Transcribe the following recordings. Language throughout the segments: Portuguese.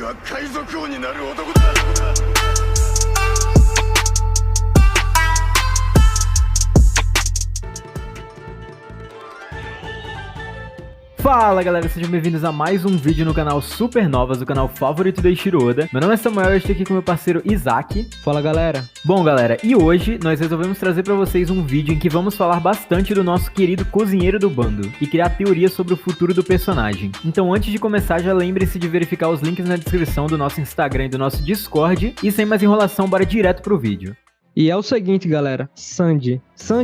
は海賊王になる男だ。Fala galera, sejam bem-vindos a mais um vídeo no canal Supernovas, o canal favorito da Eiichiro Oda. Meu nome é Samuel e eu estou aqui com meu parceiro Isaac. Fala galera. Bom galera, e hoje nós resolvemos trazer pra vocês um vídeo em que vamos falar bastante do nosso querido cozinheiro do bando e criar teorias sobre o futuro do personagem. Então antes de começar, já lembre-se de verificar os links na descrição do nosso Instagram e do nosso Discord. E sem mais enrolação, bora direto pro vídeo. E é o seguinte galera, Sanji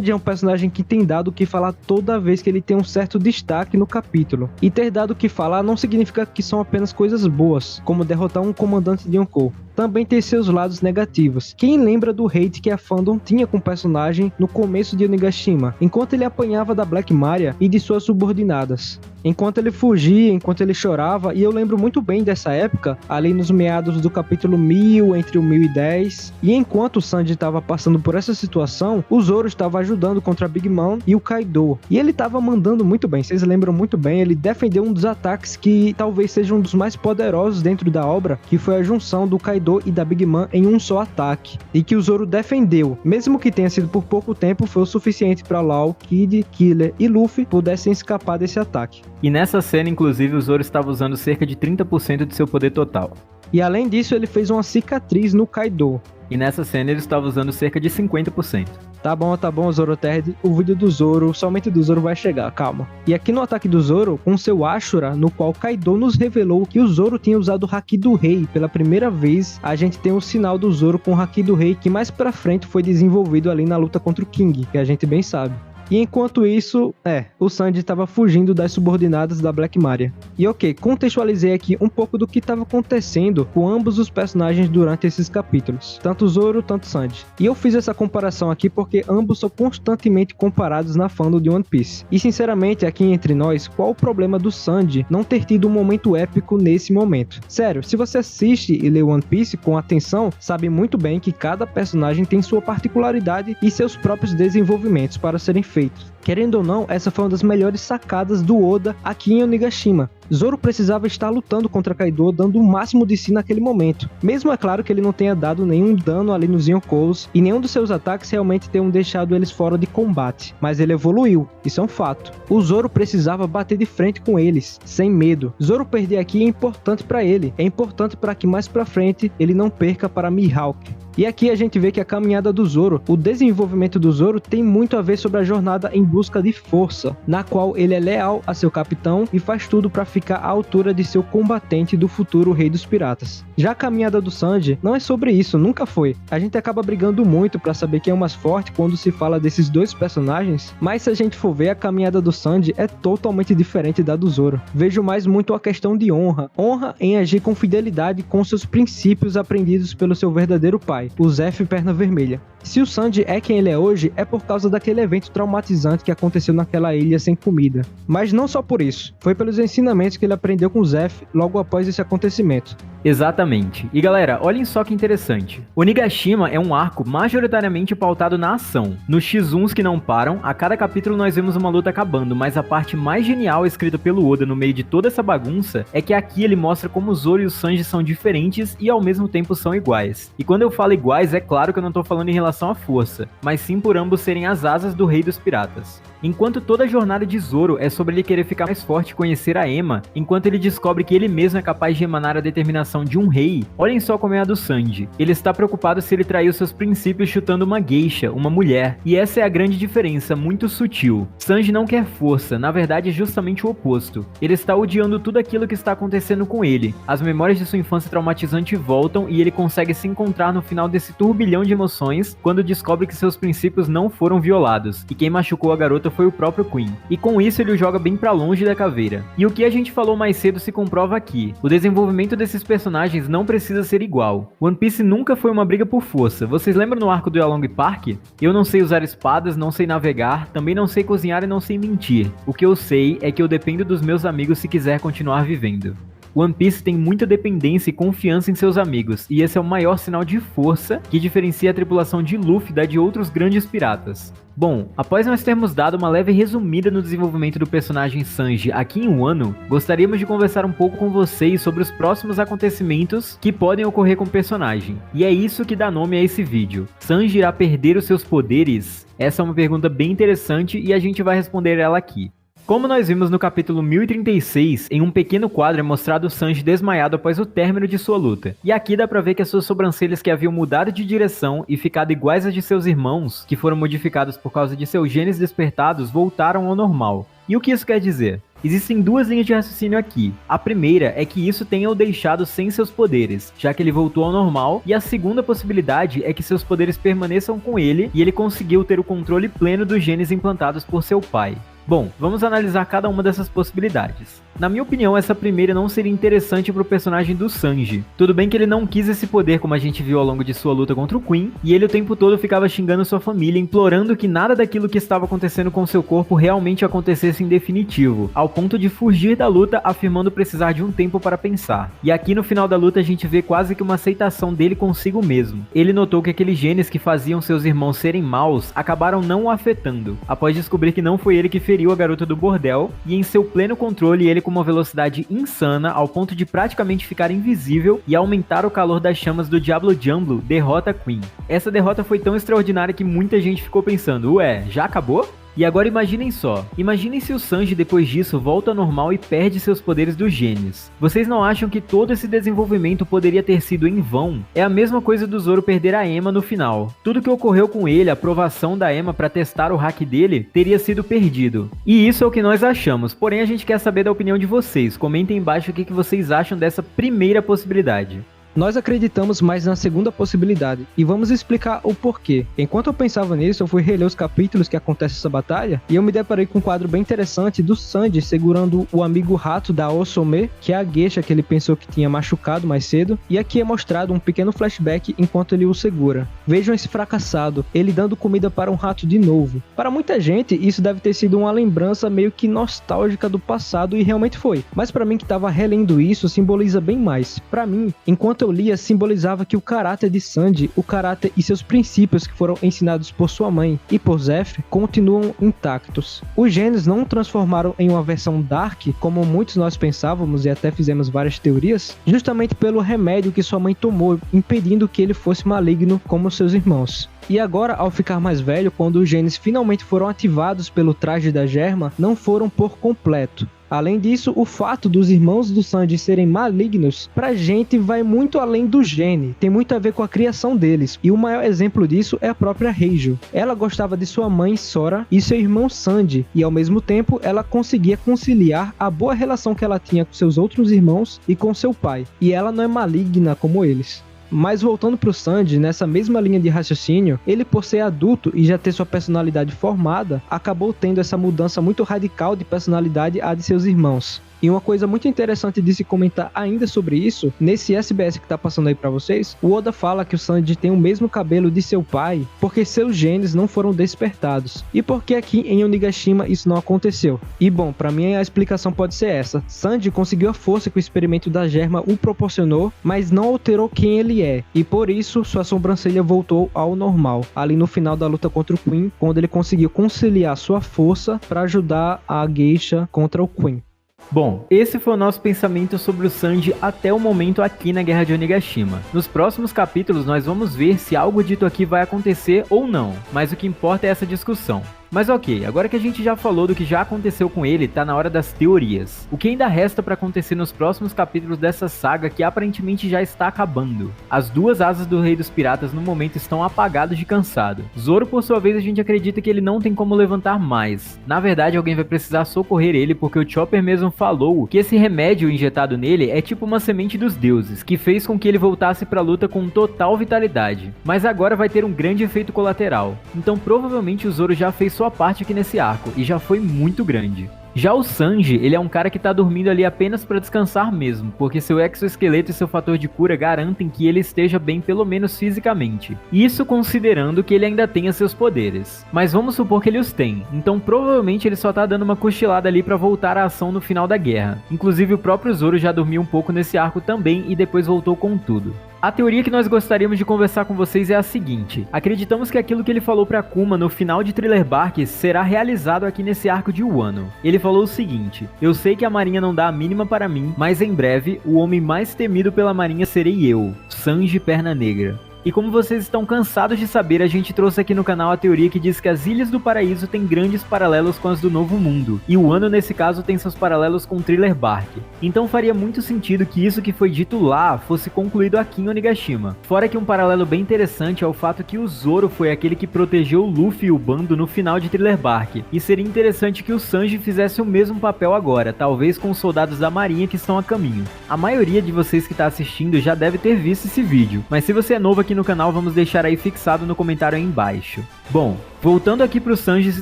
é um personagem que tem dado o que falar toda vez que ele tem um certo destaque no capítulo. E ter dado o que falar não significa que são apenas coisas boas, como derrotar um comandante de Yonkou. Também tem seus lados negativos. Quem lembra do hate que a fandom tinha com o personagem no começo de Onigashima, enquanto ele apanhava da Black Maria e de suas subordinadas? Enquanto ele fugia, enquanto ele chorava, e eu lembro muito bem dessa época, ali nos meados do capítulo 1000, entre o 1000 e 10, e enquanto o Sanji estava passando por essa situação, o Zoro estava ajudando contra a Big Mom e o Kaido, e ele estava mandando muito bem, vocês lembram muito bem, ele defendeu um dos ataques que talvez seja um dos mais poderosos dentro da obra, que foi a junção do Kaido e da Big Mom em um só ataque, e que o Zoro defendeu, mesmo que tenha sido por pouco tempo, foi o suficiente para Law, Kid, Killer e Luffy pudessem escapar desse ataque. E nessa cena, inclusive, o Zoro estava usando cerca de 30% de seu poder total. E além disso, ele fez uma cicatriz no Kaido. E nessa cena ele estava usando cerca de 50%. Tá bom, Zoro Terd. O vídeo do Zoro, somente do Zoro vai chegar, calma. E aqui no ataque do Zoro, com seu Ashura, no qual Kaido nos revelou que o Zoro tinha usado o Haki do Rei pela primeira vez, a gente tem um sinal do Zoro com o Haki do Rei que mais pra frente foi desenvolvido ali na luta contra o King, que a gente bem sabe. E enquanto isso, o Sanji estava fugindo das subordinadas da Black Maria. E ok, contextualizei aqui um pouco do que estava acontecendo com ambos os personagens durante esses capítulos. Tanto Zoro, tanto Sanji. E eu fiz essa comparação aqui porque ambos são constantemente comparados na fandom de One Piece. E sinceramente, aqui entre nós, qual o problema do Sanji não ter tido um momento épico nesse momento? Sério, se você assiste e lê One Piece com atenção, sabe muito bem que cada personagem tem sua particularidade e seus próprios desenvolvimentos para serem feitos. Querendo ou não, essa foi uma das melhores sacadas do Oda aqui em Onigashima. Zoro precisava estar lutando contra Kaido, dando o máximo de si naquele momento. Mesmo é claro que ele não tenha dado nenhum dano ali nos Yonkous, e nenhum dos seus ataques realmente tenham deixado eles fora de combate. Mas ele evoluiu, isso é um fato. O Zoro precisava bater de frente com eles, sem medo. Zoro perder aqui é importante para ele, é importante para que mais pra frente ele não perca para Mihawk. E aqui a gente vê que a caminhada do Zoro, o desenvolvimento do Zoro tem muito a ver sobre a jornada em busca de força, na qual ele é leal a seu capitão e faz tudo para ficar à altura de seu combatente do futuro rei dos piratas. Já a caminhada do Sanji não é sobre isso, nunca foi. A gente acaba brigando muito para saber quem é o mais forte quando se fala desses dois personagens, mas se a gente for ver, a caminhada do Sanji é totalmente diferente da do Zoro. Vejo mais muito a questão de honra em agir com fidelidade com seus princípios aprendidos pelo seu verdadeiro pai, o Zeff Perna Vermelha. Se o Sanji é quem ele é hoje, é por causa daquele evento traumatizante que aconteceu naquela ilha sem comida. Mas não só por isso, foi pelos ensinamentos que ele aprendeu com o Zeff logo após esse acontecimento. Exatamente. E galera, olhem só que interessante. Onigashima é um arco majoritariamente pautado na ação. Nos X1s que não param, a cada capítulo nós vemos uma luta acabando, mas a parte mais genial escrita pelo Oda no meio de toda essa bagunça é que aqui ele mostra como o Zoro e o Sanji são diferentes e ao mesmo tempo são iguais. E quando eu falo iguais, é claro que eu não tô falando em relação à força, mas sim por ambos serem as asas do rei dos piratas. Enquanto toda a jornada de Zoro é sobre ele querer ficar mais forte e conhecer a Ema, enquanto ele descobre que ele mesmo é capaz de emanar a determinação de um rei, olhem só como é a do Sanji. Ele está preocupado se ele traiu seus princípios chutando uma geisha, uma mulher, e essa é a grande diferença, muito sutil. Sanji não quer força, na verdade é justamente o oposto. Ele está odiando tudo aquilo que está acontecendo com ele. As memórias de sua infância traumatizante voltam e ele consegue se encontrar no final desse turbilhão de emoções quando descobre que seus princípios não foram violados, e quem machucou a garota foi o próprio Queen. E com isso ele o joga bem pra longe da caveira. E o que a gente falou mais cedo se comprova aqui. O desenvolvimento desses personagens não precisa ser igual. One Piece nunca foi uma briga por força. Vocês lembram no arco do Yalong Park? Eu não sei usar espadas, não sei navegar, também não sei cozinhar e não sei mentir. O que eu sei é que eu dependo dos meus amigos se quiser continuar vivendo. One Piece tem muita dependência e confiança em seus amigos, e esse é o maior sinal de força que diferencia a tripulação de Luffy da de outros grandes piratas. Bom, após nós termos dado uma leve resumida no desenvolvimento do personagem Sanji aqui em Wano, gostaríamos de conversar um pouco com vocês sobre os próximos acontecimentos que podem ocorrer com o personagem. E é isso que dá nome a esse vídeo. Sanji irá perder os seus poderes? Essa é uma pergunta bem interessante e a gente vai responder ela aqui. Como nós vimos no capítulo 1036, em um pequeno quadro é mostrado Sanji desmaiado após o término de sua luta. E aqui dá pra ver que as suas sobrancelhas que haviam mudado de direção e ficado iguais às de seus irmãos, que foram modificados por causa de seus genes despertados, voltaram ao normal. E o que isso quer dizer? Existem duas linhas de raciocínio aqui. A primeira é que isso tenha o deixado sem seus poderes, já que ele voltou ao normal, e a segunda possibilidade é que seus poderes permaneçam com ele e ele conseguiu ter o controle pleno dos genes implantados por seu pai. Bom, vamos analisar cada uma dessas possibilidades. Na minha opinião, essa primeira não seria interessante para o personagem do Sanji. Tudo bem que ele não quis esse poder como a gente viu ao longo de sua luta contra o Queen, e ele o tempo todo ficava xingando sua família, implorando que nada daquilo que estava acontecendo com seu corpo realmente acontecesse em definitivo, ao ponto de fugir da luta afirmando precisar de um tempo para pensar. E aqui no final da luta a gente vê quase que uma aceitação dele consigo mesmo. Ele notou que aqueles genes que faziam seus irmãos serem maus acabaram não o afetando, após descobrir que não foi ele que feriu a garota do bordel, e em seu pleno controle ele com uma velocidade insana ao ponto de praticamente ficar invisível e aumentar o calor das chamas do Diablo Jumbo, derrota Queen. Essa derrota foi tão extraordinária que muita gente ficou pensando, ué, já acabou? E agora imaginem só, imaginem se o Sanji depois disso volta ao normal e perde seus poderes dos genes. Vocês não acham que todo esse desenvolvimento poderia ter sido em vão? É a mesma coisa do Zoro perder a Ema no final. Tudo que ocorreu com ele, a aprovação da Ema para testar o hack dele, teria sido perdido. E isso é o que nós achamos, porém a gente quer saber da opinião de vocês. Comentem embaixo o que vocês acham dessa primeira possibilidade. Nós acreditamos mais na segunda possibilidade, e vamos explicar o porquê. Enquanto eu pensava nisso, eu fui reler os capítulos que acontece essa batalha, e eu me deparei com um quadro bem interessante do Sanji segurando o amigo rato da Osome, que é a geisha que ele pensou que tinha machucado mais cedo, e aqui é mostrado um pequeno flashback enquanto ele o segura. Vejam esse fracassado, ele dando comida para um rato de novo. Para muita gente, isso deve ter sido uma lembrança meio que nostálgica do passado, e realmente foi. Mas para mim que estava relendo isso, simboliza bem mais. Para mim, enquanto eu lia, simbolizava que o caráter de Sanji, o caráter e seus princípios que foram ensinados por sua mãe e por Zeff, continuam intactos. Os genes não o transformaram em uma versão Dark, como muitos nós pensávamos e até fizemos várias teorias, justamente pelo remédio que sua mãe tomou, impedindo que ele fosse maligno como seus irmãos. E agora, ao ficar mais velho, quando os genes finalmente foram ativados pelo traje da Germa, não foram por completo. Além disso, o fato dos irmãos do Sanji serem malignos, pra gente vai muito além do gene, tem muito a ver com a criação deles, e o maior exemplo disso é a própria Heijo. Ela gostava de sua mãe Sora e seu irmão Sanji, e ao mesmo tempo ela conseguia conciliar a boa relação que ela tinha com seus outros irmãos e com seu pai, e ela não é maligna como eles. Mas voltando pro Sanji, nessa mesma linha de raciocínio, ele por ser adulto e já ter sua personalidade formada, acabou tendo essa mudança muito radical de personalidade à de seus irmãos. E uma coisa muito interessante de se comentar ainda sobre isso, nesse SBS que tá passando aí pra vocês, o Oda fala que o Sanji tem o mesmo cabelo de seu pai, porque seus genes não foram despertados. E porque aqui em Onigashima isso não aconteceu. E bom, pra mim a explicação pode ser essa. Sanji conseguiu a força que o experimento da Germa o proporcionou, mas não alterou quem ele é. E por isso, sua sobrancelha voltou ao normal, ali no final da luta contra o Queen, quando ele conseguiu conciliar sua força pra ajudar a geisha contra o Queen. Bom, esse foi o nosso pensamento sobre o Sanji até o momento aqui na Guerra de Onigashima. Nos próximos capítulos nós vamos ver se algo dito aqui vai acontecer ou não, mas o que importa é essa discussão. Mas ok, agora que a gente já falou do que já aconteceu com ele, tá na hora das teorias. O que ainda resta para acontecer nos próximos capítulos dessa saga que aparentemente já está acabando? As duas asas do Rei dos Piratas no momento estão apagadas de cansado. Zoro, por sua vez, a gente acredita que ele não tem como levantar mais. Na verdade, alguém vai precisar socorrer ele porque o Chopper mesmo falou que esse remédio injetado nele é tipo uma semente dos deuses, que fez com que ele voltasse pra luta com total vitalidade. Mas agora vai ter um grande efeito colateral. Então provavelmente o Zoro já fez sua sua parte aqui nesse arco, e já foi muito grande. Já o Sanji, ele é um cara que tá dormindo ali apenas para descansar mesmo, porque seu exoesqueleto e seu fator de cura garantem que ele esteja bem pelo menos fisicamente. Isso considerando que ele ainda tenha seus poderes. Mas vamos supor que ele os tem, então provavelmente ele só tá dando uma cochilada ali para voltar à ação no final da guerra. Inclusive o próprio Zoro já dormiu um pouco nesse arco também e depois voltou com tudo. A teoria que nós gostaríamos de conversar com vocês é a seguinte: acreditamos que aquilo que ele falou pra Kuma no final de Thriller Bark será realizado aqui nesse arco de Wano. Ele falou o seguinte: eu sei que a marinha não dá a mínima para mim, mas em breve o homem mais temido pela marinha serei eu, Sanji Perna Negra. E como vocês estão cansados de saber, a gente trouxe aqui no canal a teoria que diz que as Ilhas do Paraíso têm grandes paralelos com as do Novo Mundo, e o Wano nesse caso tem seus paralelos com Thriller Bark. Então faria muito sentido que isso que foi dito lá fosse concluído aqui em Onigashima. Fora que um paralelo bem interessante é o fato que o Zoro foi aquele que protegeu o Luffy e o bando no final de Thriller Bark, e seria interessante que o Sanji fizesse o mesmo papel agora, talvez com os soldados da marinha que estão a caminho. A maioria de vocês que está assistindo já deve ter visto esse vídeo, mas se você é novo aqui no canal, vamos deixar aí fixado no comentário aí embaixo. Bom, voltando aqui pro Sanji se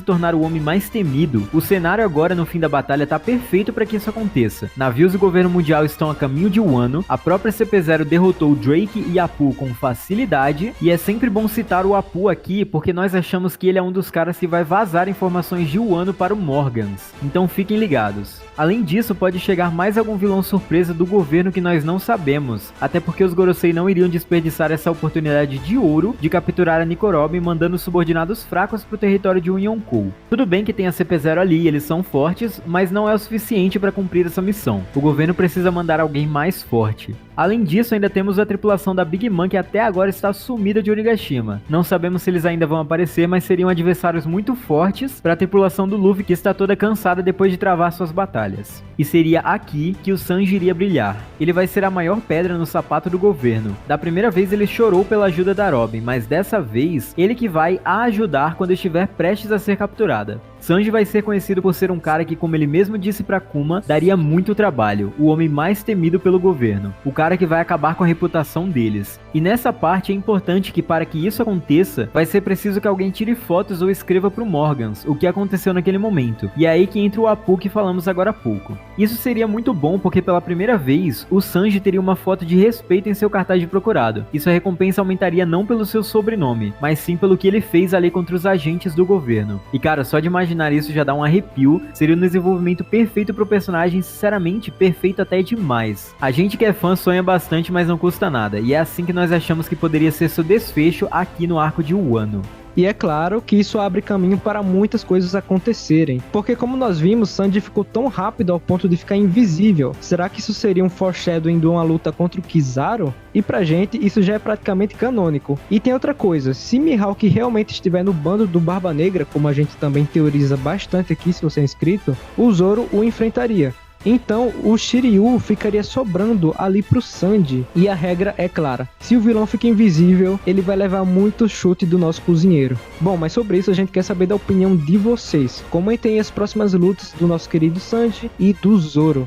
tornar o homem mais temido, o cenário agora no fim da batalha tá perfeito para que isso aconteça. Navios do governo mundial estão a caminho de Wano, a própria CP0 derrotou Drake e Apu com facilidade, e é sempre bom citar o Apu aqui porque nós achamos que ele é um dos caras que vai vazar informações de Wano para o Morgans, então fiquem ligados. Além disso, pode chegar mais algum vilão surpresa do governo que nós não sabemos, até porque os Gorosei não iriam desperdiçar essa oportunidade de ouro de capturar a Nico Robin mandando subordinados fracos pro território de Yonkou. Tudo bem que tem a CP0 ali, eles são fortes, mas não é o suficiente para cumprir essa missão. O governo precisa mandar alguém mais forte. Além disso, ainda temos a tripulação da Big Mom que até agora está sumida de Onigashima. Não sabemos se eles ainda vão aparecer, mas seriam adversários muito fortes para a tripulação do Luffy que está toda cansada depois de travar suas batalhas. E seria aqui que o Sanji iria brilhar. Ele vai ser a maior pedra no sapato do governo. Da primeira vez ele chorou pela ajuda da Robin, mas dessa vez ele que vai a ajudar quando estiver prestes a ser capturada. Sanji vai ser conhecido por ser um cara que, como ele mesmo disse pra Kuma, daria muito trabalho, o homem mais temido pelo governo, o cara que vai acabar com a reputação deles. E nessa parte é importante que para que isso aconteça, vai ser preciso que alguém tire fotos ou escreva pro Morgans o que aconteceu naquele momento, e é aí que entra o Apu que falamos agora há pouco. Isso seria muito bom porque pela primeira vez, o Sanji teria uma foto de respeito em seu cartaz de procurado, e sua recompensa aumentaria não pelo seu sobrenome, mas sim pelo que ele fez ali contra os agentes do governo. E cara, só de imaginar isso já dá um arrepio, seria um desenvolvimento perfeito pro personagem, sinceramente perfeito até demais. A gente que é fã sonha bastante, mas não custa nada, e é assim que nós achamos que poderia ser seu desfecho aqui no arco de Wano. E é claro que isso abre caminho para muitas coisas acontecerem, porque como nós vimos, Sanji ficou tão rápido ao ponto de ficar invisível. Será que isso seria um foreshadowing de uma luta contra o Kizaru? E pra gente, isso já é praticamente canônico. E tem outra coisa, se Mihawk realmente estiver no bando do Barba Negra, como a gente também teoriza bastante aqui se você é inscrito, o Zoro o enfrentaria. Então o Shiryu ficaria sobrando ali pro Sanji. E a regra é clara: se o vilão fica invisível, ele vai levar muito chute do nosso cozinheiro. Bom, mas sobre isso a gente quer saber da opinião de vocês. Comentem as próximas lutas do nosso querido Sanji e do Zoro.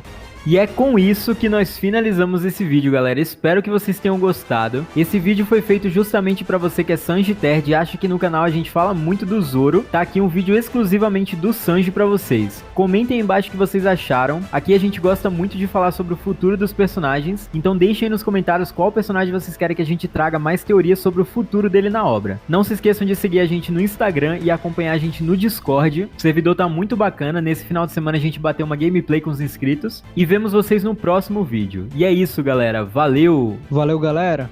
E é com isso que nós finalizamos esse vídeo, galera. Espero que vocês tenham gostado. Esse vídeo foi feito justamente para você que é Sanji Nerd e acha que no canal a gente fala muito do Zoro. Tá aqui um vídeo exclusivamente do Sanji para vocês. Comentem aí embaixo o que vocês acharam. Aqui a gente gosta muito de falar sobre o futuro dos personagens. Então deixem aí nos comentários qual personagem vocês querem que a gente traga mais teorias sobre o futuro dele na obra. Não se esqueçam de seguir a gente no Instagram e acompanhar a gente no Discord. O servidor tá muito bacana. Nesse final de semana a gente bateu uma gameplay com os inscritos. E vemos vocês no próximo vídeo. E é isso, galera. Valeu! Valeu, galera!